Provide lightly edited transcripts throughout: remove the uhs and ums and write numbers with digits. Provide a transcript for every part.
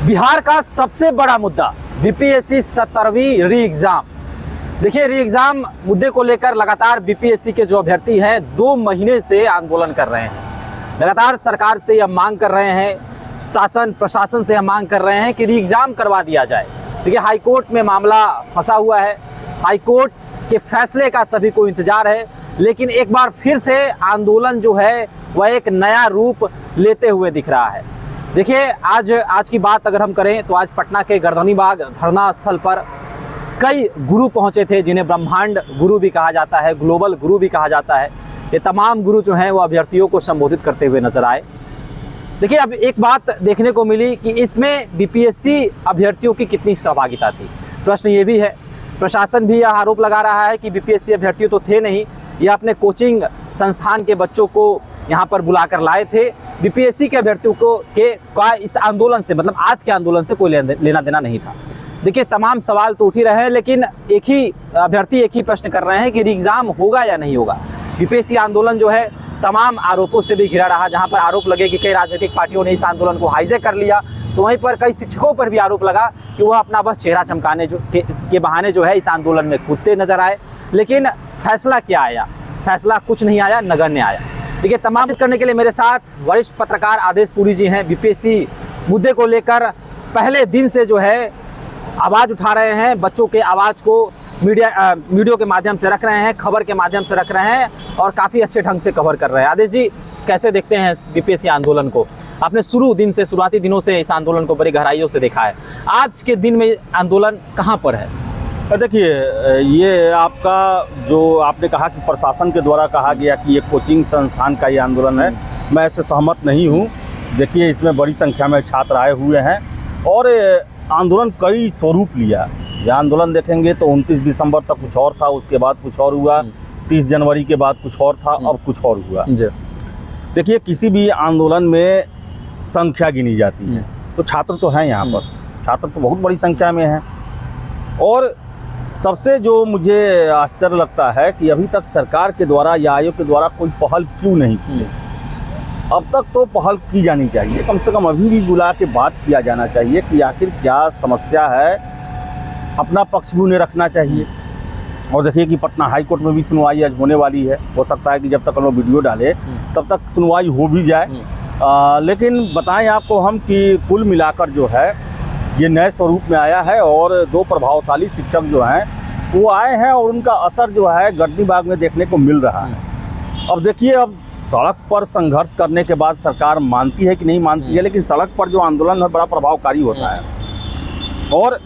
बिहार का सबसे बड़ा मुद्दा बीपीएससी 17वीं री एग्जाम। देखिए, री एग्जाम मुद्दे को लेकर लगातार बीपीएससी के जो अभ्यर्थी हैं 2 महीने से आंदोलन कर रहे हैं। लगातार सरकार से यह मांग कर रहे हैं, शासन प्रशासन से यह मांग कर रहे हैं कि री एग्जाम करवा दिया जाए। देखिए, हाईकोर्ट में मामला फंसा हुआ है, हाईकोर्ट के फैसले का सभी को इंतजार है, लेकिन एक बार फिर से आंदोलन जो है वह एक नया रूप लेते हुए दिख रहा है। देखिए, आज की बात अगर हम करें तो आज पटना के गर्दनीबाग धरना स्थल पर कई गुरु पहुंचे थे, जिन्हें ब्रह्मांड गुरु भी कहा जाता है, ग्लोबल गुरु भी कहा जाता है। ये तमाम गुरु जो हैं वो अभ्यर्थियों को संबोधित करते हुए नजर आए। देखिए, अब एक बात देखने को मिली कि इसमें बीपीएससी अभ्यर्थियों की कितनी सहभागिता थी। प्रश्न ये भी है, प्रशासन भी यह आरोप लगा रहा है कि बीपीएससी अभ्यर्थी तो थे नहीं, यह अपने कोचिंग संस्थान के बच्चों को यहाँ पर बुलाकर लाए थे। बीपीएससी के अभ्यर्थियों का इस आंदोलन से, मतलब आज के आंदोलन से कोई लेना देना नहीं था। देखिए, तमाम सवाल तो उठ ही रहे हैं, लेकिन एक ही प्रश्न कर रहे हैं कि री एग्जाम होगा या नहीं होगा। बीपीएससी आंदोलन जो है तमाम आरोपों से भी घिरा रहा। जहाँ पर आरोप लगे कि कई राजनीतिक पार्टियों ने इस आंदोलन को हाईजैक कर लिया, तो वहीं पर कई शिक्षकों पर भी आरोप लगा कि वह अपना बस चेहरा चमकाने के बहाने जो है इस आंदोलन में कूदते नजर आए। लेकिन फैसला क्या आया? फैसला कुछ नहीं आया, नगण्य आया। देखिए, तमाम बात करने के लिए मेरे साथ वरिष्ठ पत्रकार आदेश पुरी जी हैं। बीपीएससी मुद्दे को लेकर पहले दिन से जो है आवाज़ उठा रहे हैं, बच्चों के आवाज़ को वीडियो के माध्यम से रख रहे हैं, खबर के माध्यम से रख रहे हैं और काफ़ी अच्छे ढंग से कवर कर रहे हैं। आदेश जी, कैसे देखते हैं बीपीएससी आंदोलन को? आपने शुरुआती दिनों से इस आंदोलन को बड़ी गहराइयों से देखा है, आज के दिन में आंदोलन कहाँ पर है? देखिए, ये आपका जो आपने कहा कि प्रशासन के द्वारा कहा गया कि ये कोचिंग संस्थान का ये आंदोलन है, मैं इससे सहमत नहीं हूँ। देखिए, इसमें बड़ी संख्या में छात्र आए हुए हैं और आंदोलन कई स्वरूप लिया। ये आंदोलन देखेंगे तो 29 दिसंबर तक कुछ और था, उसके बाद कुछ और हुआ, 30 जनवरी के बाद कुछ और था, अब कुछ और हुआ। देखिए, किसी भी आंदोलन में संख्या गिनी जाती है, तो छात्र तो हैं यहाँ पर, छात्र तो बहुत बड़ी संख्या में हैं। और सबसे जो मुझे आश्चर्य लगता है कि अभी तक सरकार के द्वारा या आयोग के द्वारा कोई पहल क्यों नहीं की। अब तक तो पहल की जानी चाहिए, कम से कम अभी भी बुला के बात किया जाना चाहिए कि आखिर क्या समस्या है, अपना पक्ष भी उन्हें रखना चाहिए। और देखिए कि पटना हाई कोर्ट में भी सुनवाई आज होने वाली है, हो सकता है कि जब तक हम लोग वीडियो डालें तब तक सुनवाई हो भी जाए। लेकिन बताएं आपको हम कि कुल मिलाकर जो है ये नए स्वरूप में आया है और 2 प्रभावशाली शिक्षक जो हैं वो आए हैं और उनका असर जो है गर्दनीबाग में देखने को मिल रहा है। अब देखिए, अब सड़क पर संघर्ष करने के बाद सरकार मानती है कि नहीं मानती है, लेकिन सड़क पर जो आंदोलन है बड़ा प्रभावकारी होता है। और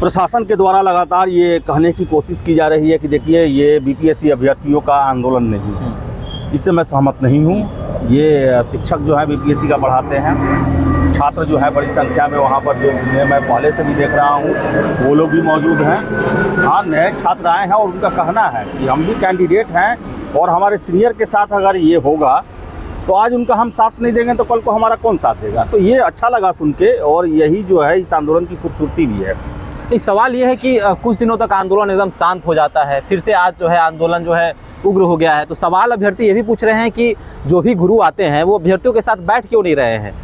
प्रशासन के द्वारा लगातार ये कहने की कोशिश की जा रही है कि देखिए, ये बीपीएससी अभ्यर्थियों का आंदोलन नहीं है। इससे मैं सहमत नहीं हूँ। ये शिक्षक जो है बीपीएससी का पढ़ाते हैं, छात्र जो है बड़ी संख्या में वहाँ पर, जो जिन्हें मैं पहले से भी देख रहा हूँ, वो लोग भी मौजूद हैं। हाँ, नए छात्र आए हैं और उनका कहना है कि हम भी कैंडिडेट हैं और हमारे सीनियर के साथ अगर ये होगा तो आज उनका हम साथ नहीं देंगे तो कल को हमारा कौन साथ देगा। तो ये अच्छा लगा सुन के, और यही जो है इस आंदोलन की खूबसूरती भी है। इस सवाल ये है कि कुछ दिनों तक आंदोलन एकदम शांत हो जाता है, फिर से आज जो है आंदोलन जो है उग्र हो गया है। तो सवाल अभ्यर्थी ये भी पूछ रहे हैं कि जो भी गुरु आते हैं वो अभ्यर्थियों के साथ बैठ क्यों नहीं रहे हैं?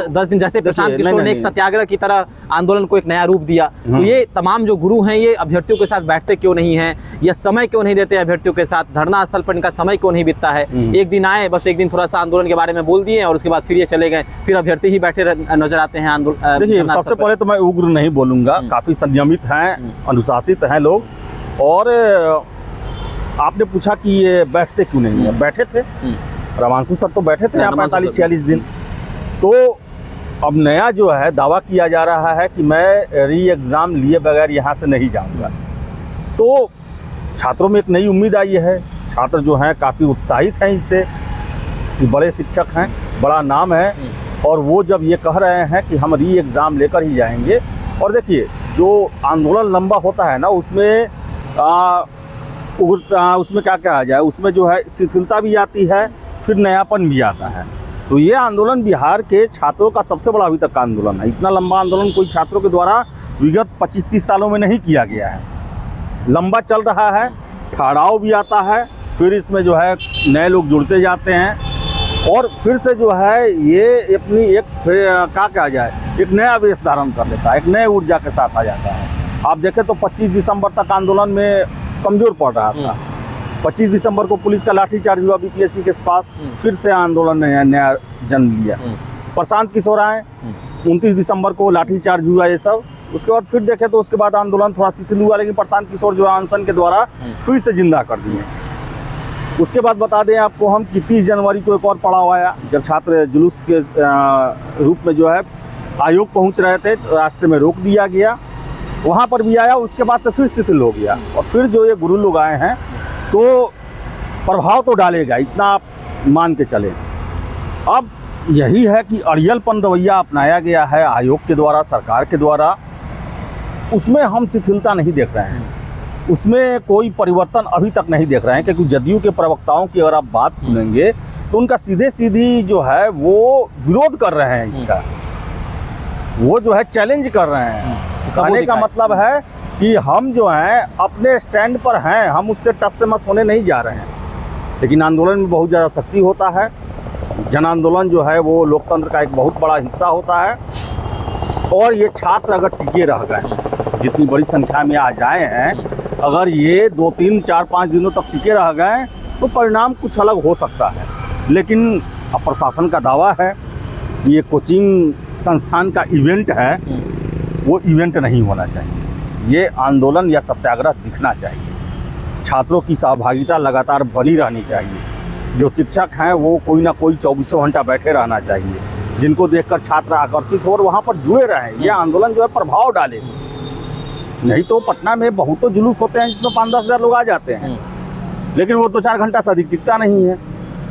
10 दिन जैसे प्रशांत किशोर ने एक सत्याग्रह की तरह आंदोलन को एक नया रूप दिया, तो ये तमाम जो गुरु हैं ये अभ्यर्थियों के साथ बैठते क्यों नहीं हैं, या समय क्यों नहीं देते अभ्यर्थियों के साथ? धरना स्थल पर इनका समय क्यों नहीं बीतता है? एक दिन आए, बस एक दिन थोड़ा सा आंदोलन के बारे में बोल दिए और उसके बाद फिर ये चले गए, फिर अभ्यर्थी ही बैठे नजर आते हैं आंदोलन। देखिए, सबसे पहले तो मैं उग्र नहीं बोलूँगा, काफ़ी संयमित हैं, अनुशासित हैं लोग। और आपने पूछा कि ये बैठते क्यों नहीं है, बैठे थे, रमांशु सर तो बैठे थे यहाँ 45-46 दिन। तो अब नया जो है दावा किया जा रहा है कि मैं री एग्ज़ाम लिए बगैर यहाँ से नहीं जाऊँगा। तो छात्रों में एक नई उम्मीद आई है, छात्र जो हैं काफ़ी उत्साहित हैं इससे कि बड़े शिक्षक हैं, बड़ा नाम है, और वो जब ये कह रहे हैं कि हम री एग्ज़ाम लेकर ही जाएंगे। और देखिए, जो आंदोलन लंबा होता है ना, उसमें क्या कहा जाए, उसमें जो है शिथिलता भी आती है, फिर नयापन भी आता है। तो ये आंदोलन बिहार के छात्रों का सबसे बड़ा अभी तक का आंदोलन है। इतना लंबा आंदोलन कोई छात्रों के द्वारा विगत 25-30 सालों में नहीं किया गया है। लंबा चल रहा है, ठहराव भी आता है, फिर इसमें जो है नए लोग जुड़ते जाते हैं। और फिर से जो है ये अपनी एक क्या कहा जाए, एक नया वेश धारण कर लेता है, एक नए ऊर्जा के साथ आ जाता है। आप देखें तो 25 दिसंबर तक आंदोलन में कमजोर पड़ रहा था। 25 दिसंबर को पुलिस का लाठीचार्ज हुआ बीपीएससी के पास, फिर से आंदोलन ने नया जन्म लिया। प्रशांत किशोर आए, 29 दिसंबर को लाठीचार्ज हुआ ये सब। उसके बाद फिर देखें तो उसके बाद आंदोलन थोड़ा शिथिल हुआ, लेकिन प्रशांत किशोर जो है अनशन के द्वारा फिर से जिंदा कर दिए। उसके बाद बता दें आपको हम कि 30 जनवरी को एक और पड़ाव आया, जब छात्र जुलूस के रूप में जो है आयोग पहुंच रहे थे तो रास्ते में रोक दिया गया, वहाँ पर भी आया। उसके बाद से फिर शिथिल हो गया और फिर जो ये गुरु लोग आए हैं तो प्रभाव तो डालेगा, इतना आप मान के चलें। अब यही है कि अड़ियलपन रवैया अपनाया गया है आयोग के द्वारा, सरकार के द्वारा, उसमें हम शिथिलता नहीं देख रहे हैं, उसमें कोई परिवर्तन अभी तक नहीं देख रहे हैं। क्योंकि जदयू के प्रवक्ताओं की अगर आप बात सुनेंगे तो उनका सीधे सीधी जो है वो विरोध कर रहे हैं इसका, वो जो है चैलेंज कर रहे हैं। कहने का मतलब है कि हम जो हैं अपने स्टैंड पर हैं, हम उससे टस से मस होने नहीं जा रहे हैं। लेकिन आंदोलन में बहुत ज़्यादा शक्ति होता है, जन आंदोलन जो है वो लोकतंत्र का एक बहुत बड़ा हिस्सा होता है। और ये छात्र अगर टिके रह गए, जितनी बड़ी संख्या में आ जाए हैं, अगर ये 2, 3, 4, 5 दिनों तक टिके रह गए तो परिणाम कुछ अलग हो सकता है। लेकिन अब प्रशासन का दावा है कि ये कोचिंग संस्थान का इवेंट है, वो इवेंट नहीं होना चाहिए। ये आंदोलन या सत्याग्रह दिखना चाहिए। छात्रों की सहभागिता लगातार बनी रहनी चाहिए। जो शिक्षक हैं वो कोई ना कोई 24 घंटा बैठे रहना चाहिए, जिनको देखकर छात्र आकर्षित हो और वहाँ पर जुड़े रहें। ये आंदोलन जो है प्रभाव डाले, नहीं तो पटना में बहुत तो जुलूस होते हैं जिसमें 5-10 हज़ार लोग आ जाते हैं, लेकिन वो 2-4 घंटा से अधिक टिकता नहीं है।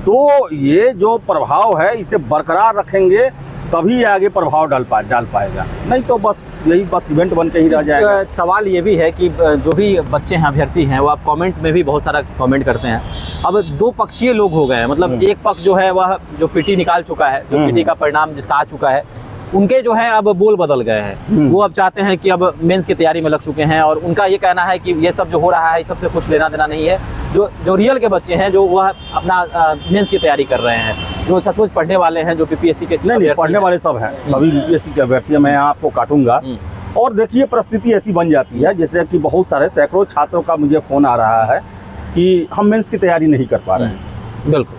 तो ये जो प्रभाव है इसे बरकरार रखेंगे तभी आगे प्रभाव डाल पाएगा, नहीं तो बस यही बस इवेंट बन के ही रह जाएगा। सवाल ये भी है कि जो भी बच्चे हैं, अभ्यर्थी हैं, वो आप कमेंट में भी बहुत सारा कमेंट करते हैं। अब 2 पक्षीय लोग हो गए हैं, मतलब एक पक्ष जो है वह जो पीटी निकाल चुका है, जो पीटी का परिणाम जिसका आ चुका है, उनके जो है अब बोल बदल गए हैं। वो अब चाहते हैं कि अब मेंस की तैयारी में लग चुके हैं और उनका ये कहना है कि ये सब जो हो रहा है इस सबसे कुछ लेना देना नहीं है। जो रियल के बच्चे हैं जो वह अपना मेंस की तैयारी कर रहे हैं, जो सचमुच पढ़ने वाले हैं, जो बीपीएससी के नहीं पढ़ने वाले सब हैं, सभी बीपीएससी के अभ्यर्थी हैं, मैं यहाँ आपको काटूंगा। और देखिए परिस्थिति ऐसी बन जाती है जैसे कि बहुत सारे सैकड़ों छात्रों का मुझे फ़ोन आ रहा है कि हम मेंस की तैयारी नहीं कर पा रहे हैं। बिल्कुल।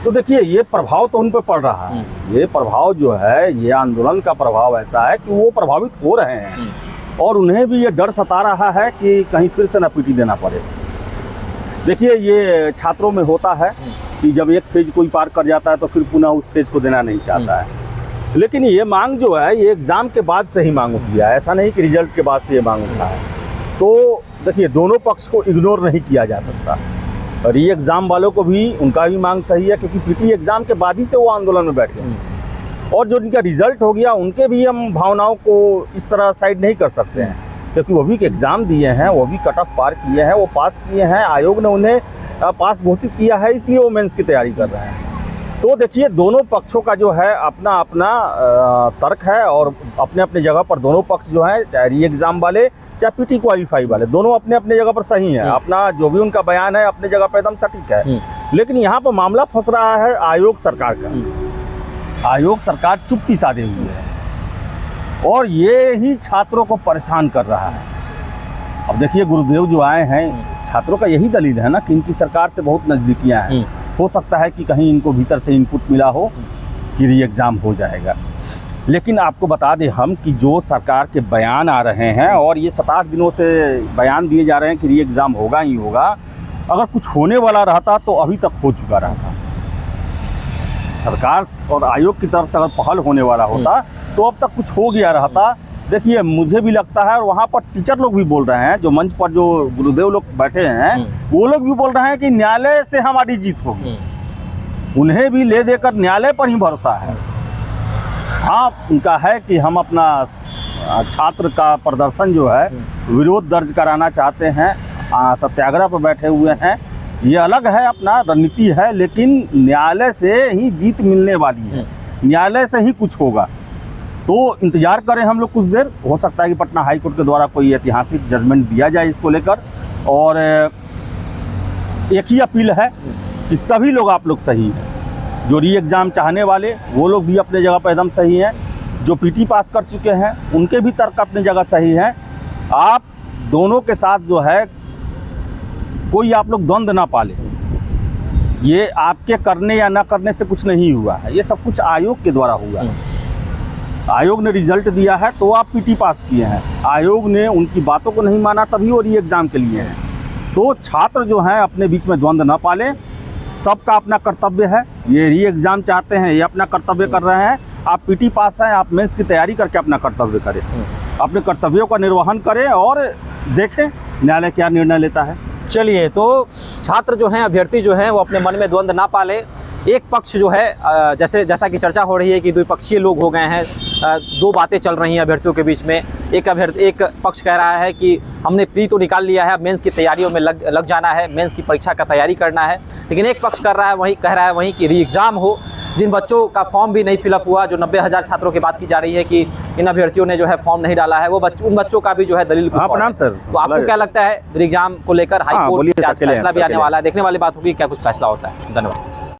तो देखिए ये प्रभाव तो उन पर पड़ रहा है। ये प्रभाव जो है, ये आंदोलन का प्रभाव ऐसा है कि वो प्रभावित हो रहे हैं और उन्हें भी ये डर सता रहा है कि कहीं फिर से ना पीटी देना पड़े। देखिए ये छात्रों में होता है कि जब एक फेज कोई पार कर जाता है तो फिर पुनः उस फेज को देना नहीं चाहता है। लेकिन ये मांग जो है ये एग्ज़ाम के बाद से ही मांग उठी है, ऐसा नहीं कि रिजल्ट के बाद से ये मांग उठा है। तो देखिए दोनों पक्ष को इग्नोर नहीं किया जा सकता। री एग्ज़ाम वालों को भी उनका भी मांग सही है, क्योंकि पीटी एग्ज़ाम के बाद ही से वो आंदोलन में बैठ गए। और जो उनका रिजल्ट हो गया उनके भी हम भावनाओं को इस तरह साइड नहीं कर सकते हैं, क्योंकि वो भी एग्ज़ाम दिए हैं, वो भी कट ऑफ पार किए हैं, वो पास किए हैं, आयोग ने उन्हें पास घोषित किया है, इसलिए वो मेंस की तैयारी कर रहे हैं। तो देखिए दोनों पक्षों का जो है अपना अपना तर्क है और अपने अपने जगह पर दोनों पक्ष जो है, चाहे री एग्ज़ाम वाले चाहे पीटी क्वालिफाई वाले, दोनों अपने अपने जगह पर सही हैं। अपना जो भी उनका बयान है अपने जगह पर एकदम सटीक है। लेकिन यहाँ पर मामला फंस रहा है आयोग सरकार का। आयोग सरकार चुप्पी साधे हुए है और ये ही छात्रों को परेशान कर रहा है। अब देखिए गुरुदेव जो आए हैं, छात्रों का यही दलील है ना कि इनकी सरकार से बहुत नज़दीकियाँ हैं। हो सकता है कि कहीं इनको भीतर से इनपुट मिला हो कि री एग्ज़ाम हो जाएगा। लेकिन आपको बता दें हम कि जो सरकार के बयान आ रहे हैं और ये 7-8 दिनों से बयान दिए जा रहे हैं कि री एग्ज़ाम होगा ही होगा, अगर कुछ होने वाला रहता तो अभी तक हो चुका रहता। सरकार और आयोग की तरफ से अगर पहल होने वाला होता तो अब तक कुछ हो गया रहता। देखिए मुझे भी लगता है और वहाँ पर टीचर लोग भी बोल रहे हैं, जो मंच पर जो गुरुदेव लोग बैठे हैं वो लोग भी बोल रहे हैं कि न्यायालय से हमारी जीत होगी। उन्हें भी ले देकर न्यायालय पर ही भरोसा है। हाँ उनका है कि हम अपना छात्र का प्रदर्शन जो है विरोध दर्ज कराना चाहते हैं, सत्याग्रह पर बैठे हुए हैं, ये अलग है, अपना रणनीति है। लेकिन न्यायालय से ही जीत मिलने वाली है, न्यायालय से ही कुछ होगा। तो इंतज़ार करें हम लोग कुछ देर। हो सकता है कि पटना हाई कोर्ट के द्वारा कोई ऐतिहासिक जजमेंट दिया जाए इसको लेकर। और एक ही अपील है कि सभी लोग आप लोग सही हैं, जो री एग्ज़ाम चाहने वाले वो लोग भी अपने जगह पर एकदम सही हैं, जो पीटी पास कर चुके हैं उनके भी तर्क अपनी जगह सही हैं। आप दोनों के साथ जो है कोई आप लोग द्वंद्व ना पाले। ये आपके करने या ना करने से कुछ नहीं हुआ है, ये सब कुछ आयोग के द्वारा हुआ है। आयोग ने रिजल्ट दिया है तो आप पीटी पास किए हैं, आयोग ने उनकी बातों को नहीं माना तभी वो री एग्ज़ाम के लिए हैं। तो छात्र जो हैं अपने बीच में द्वंद्व ना पालें, सबका अपना कर्तव्य है। ये री एग्ज़ाम चाहते हैं, ये अपना कर्तव्य कर रहे हैं। आप पीटी पास हैं, आप मेंस की तैयारी करके अपना कर्तव्य करें, अपने कर्तव्यों का निर्वहन करें और देखें न्यायालय क्या निर्णय लेता है। चलिए, तो छात्र जो हैं, अभ्यर्थी जो हैं, वो अपने मन में द्वंद्व ना पाले। एक पक्ष जो है जैसा कि चर्चा हो रही है कि द्विपक्षीय लोग हो गए हैं, दो बातें चल रही हैं अभ्यर्थियों के बीच में। एक पक्ष कह रहा है कि हमने प्री तो निकाल लिया है, अब मेंस की तैयारियों में लग जाना है, मेंस की परीक्षा का तैयारी करना है। लेकिन एक पक्ष कह रहा है वहीं कि री एग्ज़ाम हो। जिन बच्चों का फॉर्म भी नहीं फिलअप हुआ, जो 90,000 छात्रों की बात की जा रही है कि इन अभ्यर्थियों ने जो है फॉर्म नहीं डाला है, उन बच्चों का भी जो है दलील कुछ और है। सर, तो आपको क्या लगता है री एग्ज़ाम को लेकर हाई कोर्ट से आज फैसला भी आने वाला है? देखने वाली बात होगी क्या कुछ फैसला होता है। धन्यवाद।